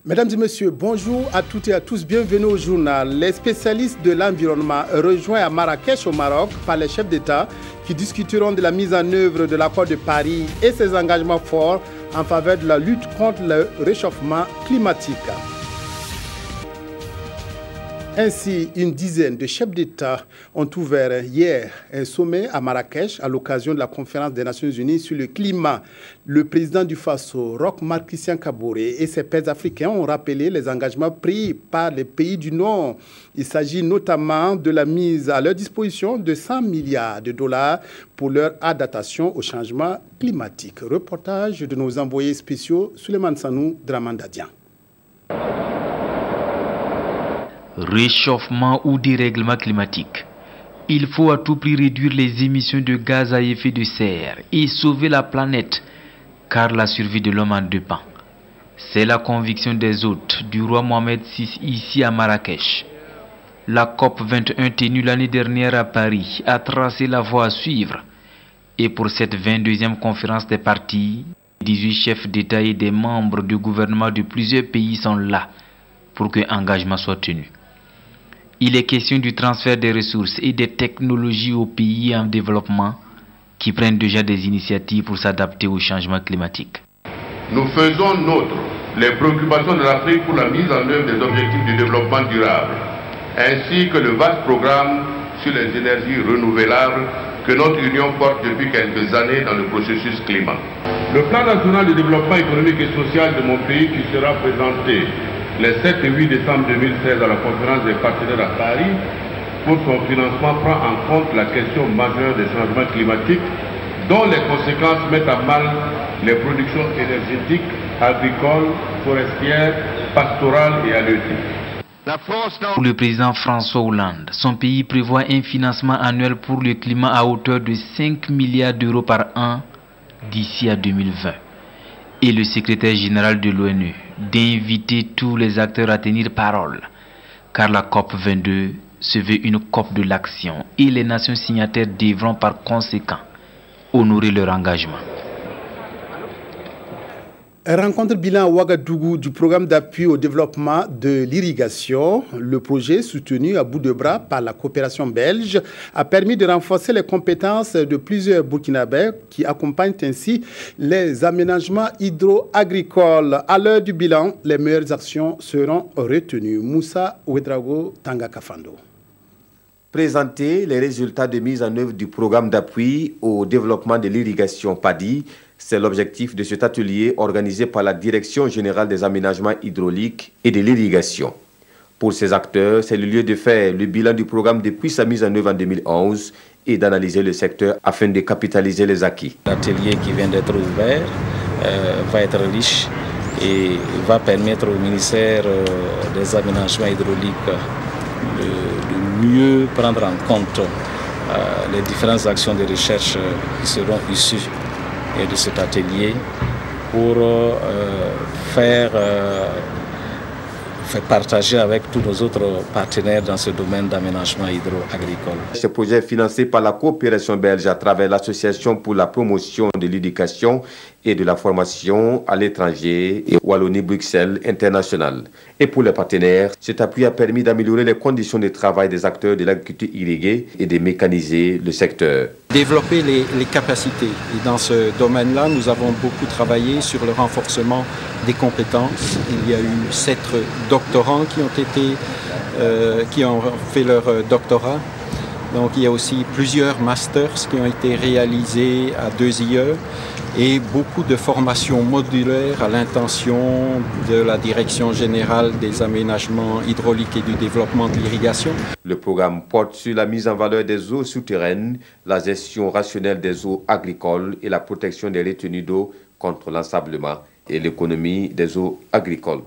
Mesdames et messieurs, bonjour à toutes et à tous, bienvenue au journal. Les spécialistes de l'environnement rejoints à Marrakech au Maroc par les chefs d'État qui discuteront de la mise en œuvre de l'accord de Paris et ses engagements forts en faveur de la lutte contre le réchauffement climatique. Ainsi, une dizaine de chefs d'État ont ouvert hier un sommet à Marrakech à l'occasion de la conférence des Nations Unies sur le climat. Le président du Faso, Roch Marc Christian Kaboré, et ses pairs africains ont rappelé les engagements pris par les pays du Nord. Il s'agit notamment de la mise à leur disposition de 100 milliards de dollars pour leur adaptation au changement climatique. Reportage de nos envoyés spéciaux Souleymane Sanou, Dramandadian. Réchauffement ou dérèglement climatique. Il faut à tout prix réduire les émissions de gaz à effet de serre et sauver la planète, car la survie de l'homme en dépend. C'est la conviction des hôtes du roi Mohamed VI ici à Marrakech. La COP 21 tenue l'année dernière à Paris a tracé la voie à suivre. Et pour cette 22e conférence des partis, 18 chefs d'État et des membres du gouvernement de plusieurs pays sont là pour qu'un engagement soit tenu. Il est question du transfert des ressources et des technologies aux pays en développement qui prennent déjà des initiatives pour s'adapter au changement climatique. Nous faisons nôtre les préoccupations de l'Afrique pour la mise en œuvre des objectifs du développement durable, ainsi que le vaste programme sur les énergies renouvelables que notre Union porte depuis quelques années dans le processus climat. Le plan national de développement économique et social de mon pays qui sera présenté les 7 et 8 décembre 2016 à la conférence des partenaires à Paris, pour son financement, prend en compte la question majeure des changements climatiques dont les conséquences mettent à mal les productions énergétiques, agricoles, forestières, pastorales et halieutiques. Pour le président François Hollande, son pays prévoit un financement annuel pour le climat à hauteur de 5 milliards d'euros par an d'ici à 2020. Et le secrétaire général de l'ONU d'inviter tous les acteurs à tenir parole, car la COP 22 se veut une COP de l'action et les nations signataires devront par conséquent honorer leur engagement. Rencontre bilan à Ouagadougou du programme d'appui au développement de l'irrigation. Le projet, soutenu à bout de bras par la coopération belge, a permis de renforcer les compétences de plusieurs Burkinabés qui accompagnent ainsi les aménagements hydro-agricoles. À l'heure du bilan, les meilleures actions seront retenues. Moussa Ouedraogo Tangakafando. Présenter les résultats de mise en œuvre du programme d'appui au développement de l'irrigation PADI, c'est l'objectif de cet atelier organisé par la Direction générale des aménagements hydrauliques et de l'irrigation. Pour ces acteurs, c'est le lieu de faire le bilan du programme depuis sa mise en œuvre en 2011 et d'analyser le secteur afin de capitaliser les acquis. L'atelier qui vient d'être ouvert va être riche et va permettre au ministère des aménagements hydrauliques de mieux prendre en compte les différentes actions de recherche qui seront issues de cet atelier pour faire partager avec tous nos autres partenaires dans ce domaine d'aménagement hydro-agricole. Ce projet est financé par la coopération belge à travers l'Association pour la promotion de l'éducation et de la formation à l'étranger et Wallonie-Bruxelles International. Et pour les partenaires, cet appui a permis d'améliorer les conditions de travail des acteurs de l'agriculture irriguée et de mécaniser le secteur. Développer les capacités. Et dans ce domaine-là, nous avons beaucoup travaillé sur le renforcement des compétences. Il y a eu 7 doctorants qui ont fait leur doctorat. Donc il y a aussi plusieurs masters qui ont été réalisés à 2IE et beaucoup de formations modulaires à l'intention de la Direction générale des aménagements hydrauliques et du développement de l'irrigation. Le programme porte sur la mise en valeur des eaux souterraines, la gestion rationnelle des eaux agricoles et la protection des retenues d'eau contre l'ensablement et l'économie des eaux agricoles.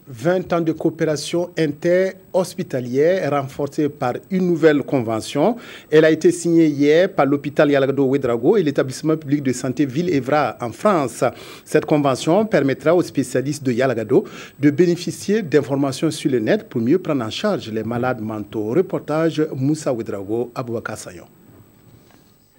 20 ans de coopération interhospitalière renforcée par une nouvelle convention. Elle a été signée hier par l'hôpital Yalagado-Ouedraogo et l'établissement public de santé Ville-Évrard en France. Cette convention permettra aux spécialistes de Yalagado de bénéficier d'informations sur le net pour mieux prendre en charge les malades mentaux. Reportage Moussa Ouedraogo, Aboubakar Sayon.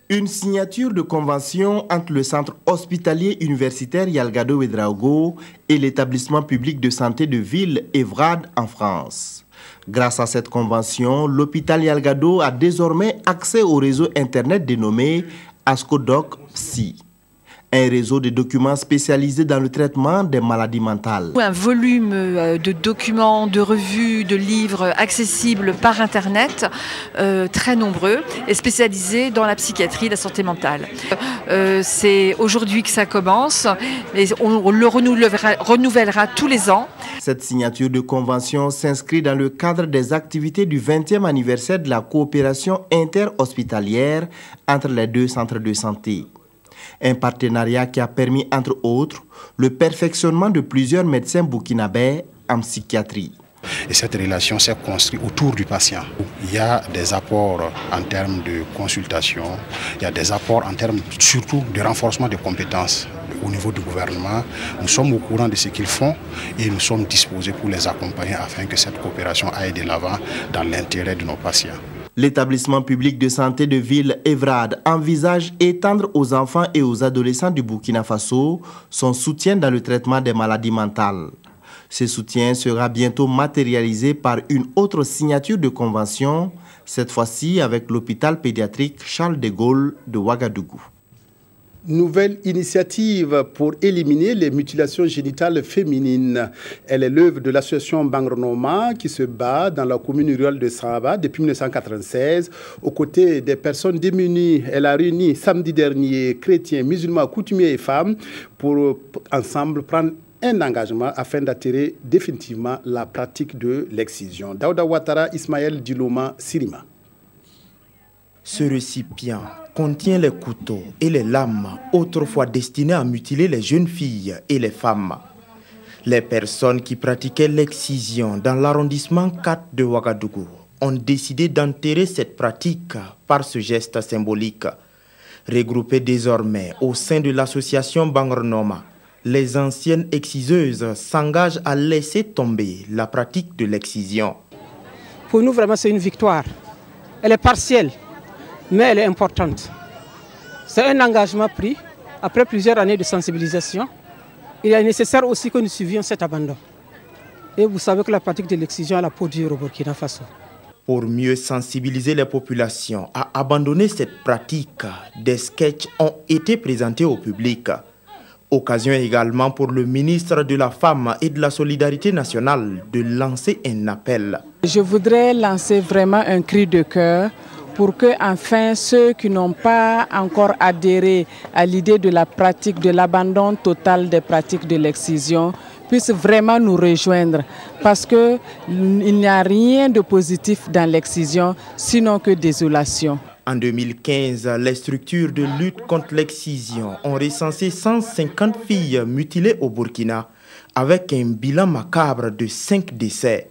Une signature de convention entre le centre hospitalier universitaire Yalagado-Ouedraogo et l'établissement public de santé de Ville-Évrard en France. Grâce à cette convention, l'hôpital Yalagado a désormais accès au réseau Internet dénommé ASCODOC Psy, un réseau de documents spécialisés dans le traitement des maladies mentales. Un volume de documents, de revues, de livres accessibles par Internet, très nombreux et spécialisés dans la psychiatrie, la santé mentale. C'est aujourd'hui que ça commence et on le renouvellera tous les ans. Cette signature de convention s'inscrit dans le cadre des activités du 20e anniversaire de la coopération interhospitalière entre les deux centres de santé. Un partenariat qui a permis, entre autres, le perfectionnement de plusieurs médecins burkinabés en psychiatrie. Et cette relation s'est construite autour du patient. Il y a des apports en termes de consultation, il y a des apports en termes surtout de renforcement des compétences au niveau du gouvernement. Nous sommes au courant de ce qu'ils font et nous sommes disposés pour les accompagner afin que cette coopération aille de l'avant dans l'intérêt de nos patients. L'établissement public de santé de Ville-Évrard envisage étendre aux enfants et aux adolescents du Burkina Faso son soutien dans le traitement des maladies mentales. Ce soutien sera bientôt matérialisé par une autre signature de convention, cette fois-ci avec l'hôpital pédiatrique Charles de Gaulle de Ouagadougou. Nouvelle initiative pour éliminer les mutilations génitales féminines. Elle est l'œuvre de l'association Bangronoma qui se bat dans la commune rurale de Saba depuis 1996 aux côtés des personnes démunies. Elle a réuni samedi dernier chrétiens, musulmans, coutumiers et femmes pour ensemble prendre un engagement afin d'attirer définitivement la pratique de l'excision. Daouda Ouattara, Ismaël Diloma, Sirima. Ce récipient contient les couteaux et les lames autrefois destinés à mutiler les jeunes filles et les femmes. Les personnes qui pratiquaient l'excision dans l'arrondissement 4 de Ouagadougou ont décidé d'enterrer cette pratique par ce geste symbolique. Regroupées désormais au sein de l'association Bangronoma, les anciennes exciseuses s'engagent à laisser tomber la pratique de l'excision. Pour nous, vraiment, c'est une victoire. Elle est partielle, mais elle est importante. C'est un engagement pris après plusieurs années de sensibilisation. Il est nécessaire aussi que nous suivions cet abandon. Et vous savez que la pratique de l'excision a la peau dure au Burkina Faso. Pour mieux sensibiliser les populations à abandonner cette pratique, des sketchs ont été présentés au public. Occasion également pour le ministre de la Femme et de la Solidarité nationale de lancer un appel. Je voudrais lancer vraiment un cri de cœur pour que enfin ceux qui n'ont pas encore adhéré à l'idée de la pratique de l'abandon total des pratiques de l'excision puissent vraiment nous rejoindre, parce qu'il n'y a rien de positif dans l'excision, sinon que désolation. En 2015, les structures de lutte contre l'excision ont recensé 150 filles mutilées au Burkina, avec un bilan macabre de 5 décès.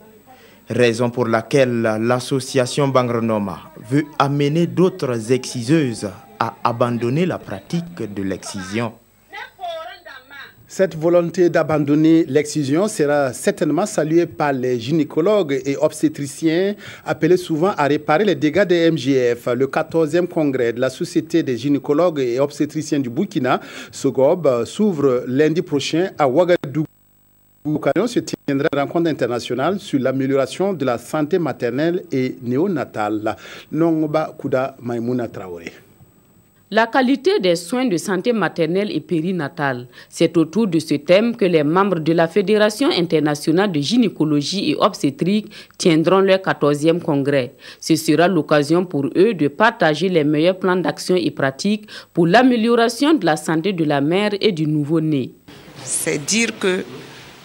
Raison pour laquelle l'association Bangronoma veut amener d'autres exciseuses à abandonner la pratique de l'excision. Cette volonté d'abandonner l'excision sera certainement saluée par les gynécologues et obstétriciens appelés souvent à réparer les dégâts des MGF. Le 14e congrès de la Société des gynécologues et obstétriciens du Burkina, SOGOB, s'ouvre lundi prochain à Ouagadougou. L'occasion se tiendra une rencontre internationale sur l'amélioration de la santé maternelle et néonatale. Nongba Kouda Maïmouna Traoré. La qualité des soins de santé maternelle et périnatale, c'est autour de ce thème que les membres de la Fédération internationale de gynécologie et obstétrique tiendront leur 14e congrès. Ce sera l'occasion pour eux de partager les meilleurs plans d'action et pratiques pour l'amélioration de la santé de la mère et du nouveau-né. C'est dire que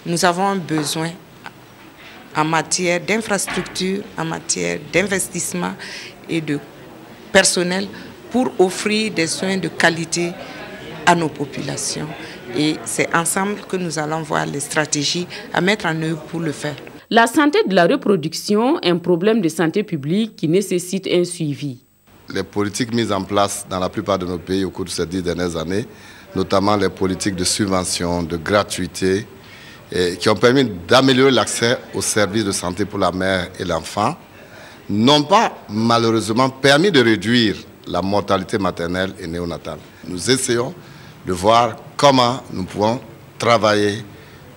nous avons un besoin en matière d'infrastructure, en matière d'investissement et de personnel pour offrir des soins de qualité à nos populations. Et c'est ensemble que nous allons voir les stratégies à mettre en œuvre pour le faire. La santé de la reproduction est un problème de santé publique qui nécessite un suivi. Les politiques mises en place dans la plupart de nos pays au cours de ces 10 dernières années, notamment les politiques de subvention, de gratuité, qui ont permis d'améliorer l'accès aux services de santé pour la mère et l'enfant, n'ont pas malheureusement permis de réduire la mortalité maternelle et néonatale. Nous essayons de voir comment nous pouvons travailler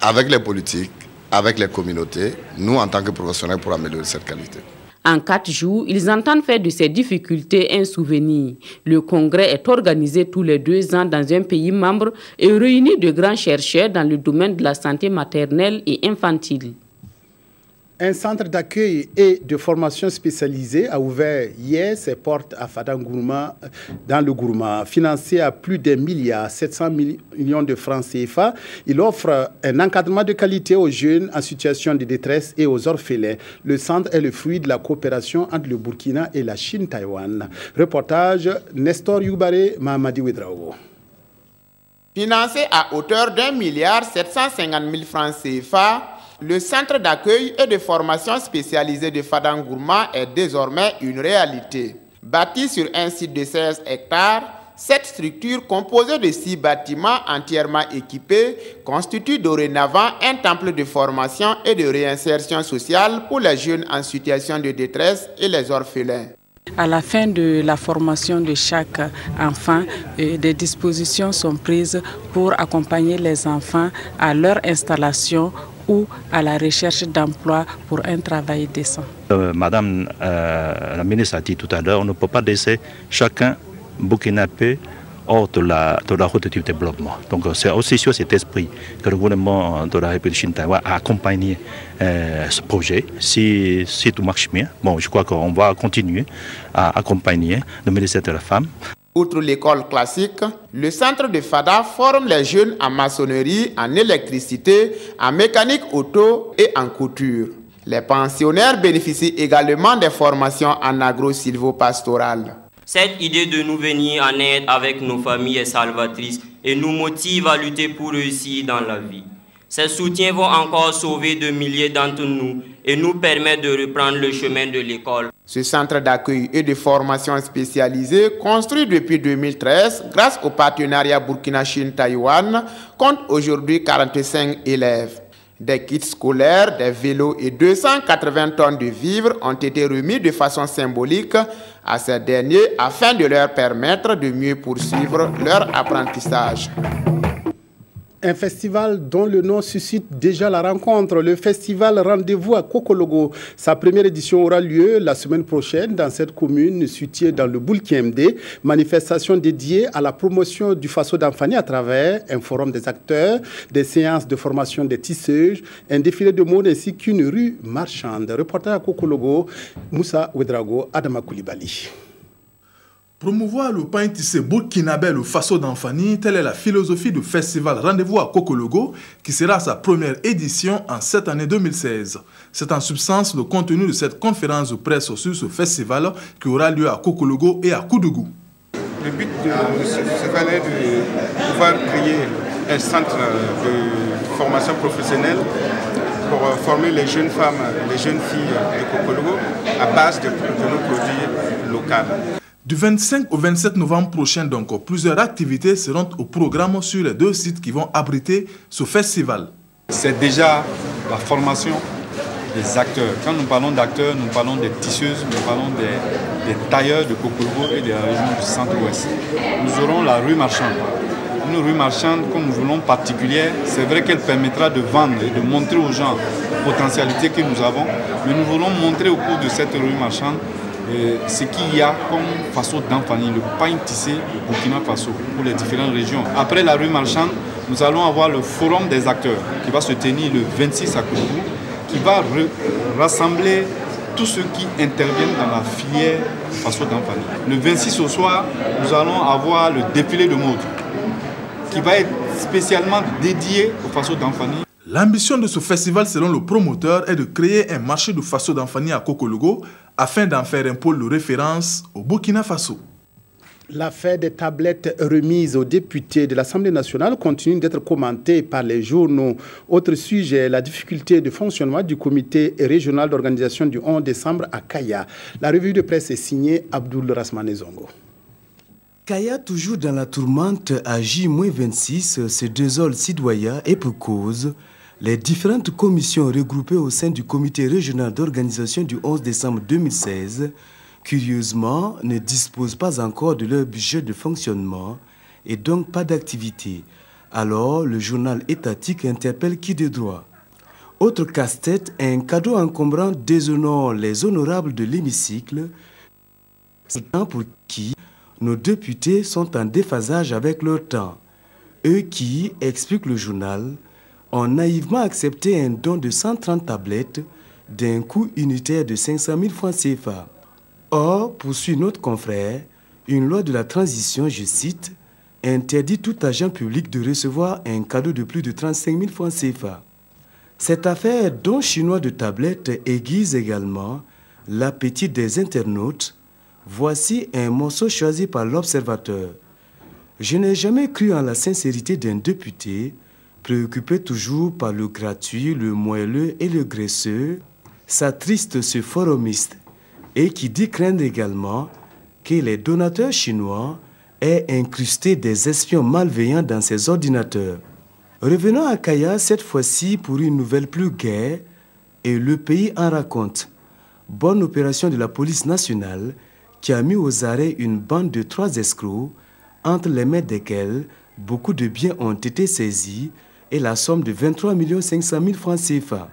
avec les politiques, avec les communautés, nous en tant que professionnels, pour améliorer cette qualité. En 4 jours, ils entendent faire de ces difficultés un souvenir. Le congrès est organisé tous les 2 ans dans un pays membre et réunit de grands chercheurs dans le domaine de la santé maternelle et infantile. Un centre d'accueil et de formation spécialisé a ouvert hier ses portes à Fadangourma, dans le Gourma. Financé à plus d'1 milliard 700 millions de francs CFA, il offre un encadrement de qualité aux jeunes en situation de détresse et aux orphelins. Le centre est le fruit de la coopération entre le Burkina et la Chine-Taïwan. Reportage Nestor Youbare, Mahamadi Ouedraogo. Financé à hauteur d'1 milliard 750 000 francs CFA, le centre d'accueil et de formation spécialisé de Fadangourma est désormais une réalité. Bâti sur un site de 16 hectares, cette structure composée de 6 bâtiments entièrement équipés constitue dorénavant un temple de formation et de réinsertion sociale pour les jeunes en situation de détresse et les orphelins. À la fin de la formation de chaque enfant, des dispositions sont prises pour accompagner les enfants à leur installation ou à la recherche d'emploi pour un travail décent. Madame la ministre a dit tout à l'heure, on ne peut pas laisser chacun burkinabé hors de la route du développement. Donc c'est aussi sur cet esprit que le gouvernement de la République Chine-Taïwan a accompagné ce projet. Si tout marche bien, bon, je crois qu'on va continuer à accompagner le ministère de la Femme. Outre l'école classique, le centre de Fada forme les jeunes en maçonnerie, en électricité, en mécanique auto et en couture. Les pensionnaires bénéficient également des formations en agro-silvopastoral. Cette idée de nous venir en aide avec nos familles est salvatrice et nous motive à lutter pour réussir dans la vie. Ces soutiens vont encore sauver de milliers d'entre nous et nous permettre de reprendre le chemin de l'école. Ce centre d'accueil et de formation spécialisé, construit depuis 2013 grâce au partenariat Burkina-Chine-Taïwan, compte aujourd'hui 45 élèves. Des kits scolaires, des vélos et 280 tonnes de vivres ont été remis de façon symbolique à ces derniers afin de leur permettre de mieux poursuivre leur apprentissage. Un festival dont le nom suscite déjà la rencontre, le festival Rendez-vous à Kokologo. Sa première édition aura lieu la semaine prochaine dans cette commune située dans le Boulkiemde. Manifestation dédiée à la promotion du Faso d'Anfani à travers un forum des acteurs, des séances de formation des tisseuses, un défilé de mode ainsi qu'une rue marchande. Reporter à Kokologo, Moussa Ouedraogo, Adama Koulibaly. Promouvoir le pain tissé burkinabé, le Faso d'Anfani, telle est la philosophie du festival Rendez-vous à Kokologo, qui sera sa première édition en cette année 2016. C'est en substance le contenu de cette conférence de presse sur ce festival qui aura lieu à Kokologo et à Koudougou. Le but de ce festival est de pouvoir créer un centre de formation professionnelle pour former les jeunes femmes, les jeunes filles de Kokologo à base de nos produits locaux. Du 25 au 27 novembre prochain, donc, plusieurs activités seront au programme sur les 2 sites qui vont abriter ce festival. C'est déjà la formation des acteurs. Quand nous parlons d'acteurs, nous parlons des tisseuses, nous parlons des tailleurs de Kokologo et de la région du centre-ouest. Nous aurons la rue marchande. Une rue marchande, comme nous voulons, particulière. C'est vrai qu'elle permettra de vendre et de montrer aux gens la potentialité que nous avons, mais nous voulons montrer au cours de cette rue marchande ce qu'il y a comme Faso d'Anfani, le pain tissé au Burkina Faso pour les différentes régions. Après la rue marchande, nous allons avoir le forum des acteurs qui va se tenir le 26 à Koudougou, qui va rassembler tous ceux qui interviennent dans la filière Faso d'Anfani. Le 26 au soir, nous allons avoir le défilé de mode qui va être spécialement dédié au Faso d'Anfani. L'ambition de ce festival, selon le promoteur, est de créer un marché de Faso d'Anfani à Kokologo afin d'en faire un pôle de référence au Burkina Faso. L'affaire des tablettes remises aux députés de l'Assemblée nationale continue d'être commentée par les journaux. Autre sujet, la difficulté de fonctionnement du comité régional d'organisation du 11 décembre à Kaya. La revue de presse est signée Abdoul Rasmane Zongo. Kaya, toujours dans la tourmente, à J-26, se désole citoyen et pour cause. Les différentes commissions regroupées au sein du comité régional d'organisation du 11 décembre 2016 curieusement, ne disposent pas encore de leur budget de fonctionnement et donc pas d'activité. Alors, le journal étatique interpelle qui de droit. Autre casse-tête, un cadeau encombrant déshonore les honorables de l'hémicycle, pour qui nos députés sont en déphasage avec leur temps. Eux qui, explique le journal, ont naïvement accepté un don de 130 tablettes d'un coût unitaire de 500 000 francs CFA. Or, poursuit notre confrère, une loi de la transition, je cite, interdit tout agent public de recevoir un cadeau de plus de 35 000 francs CFA. Cette affaire, don chinois de tablettes, aiguise également l'appétit des internautes. Voici un morceau choisi par l'Observateur. Je n'ai jamais cru en la sincérité d'un député, préoccupé toujours par le gratuit, le moelleux et le graisseux, s'attriste ce forumiste, et qui dit craindre également que les donateurs chinois aient incrusté des espions malveillants dans ses ordinateurs. Revenons à Kaya, cette fois-ci pour une nouvelle plus gaie, et le pays en raconte. Bonne opération de la police nationale qui a mis aux arrêts une bande de 3 escrocs, entre les mains desquels beaucoup de biens ont été saisis et la somme de 23 500 000 francs CFA.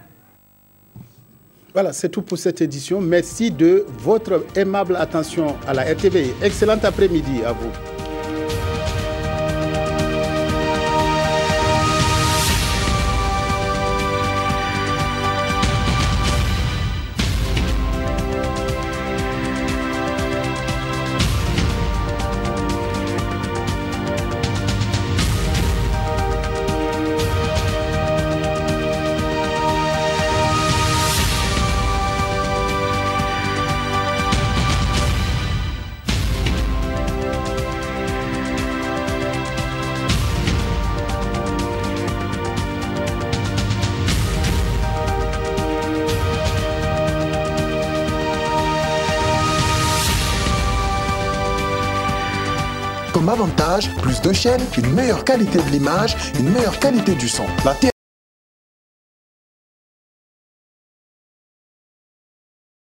Voilà, c'est tout pour cette édition. Merci de votre aimable attention à la RTV. Excellent après-midi à vous. Comme avantage, plus de chaînes, une meilleure qualité de l'image, une meilleure qualité du son.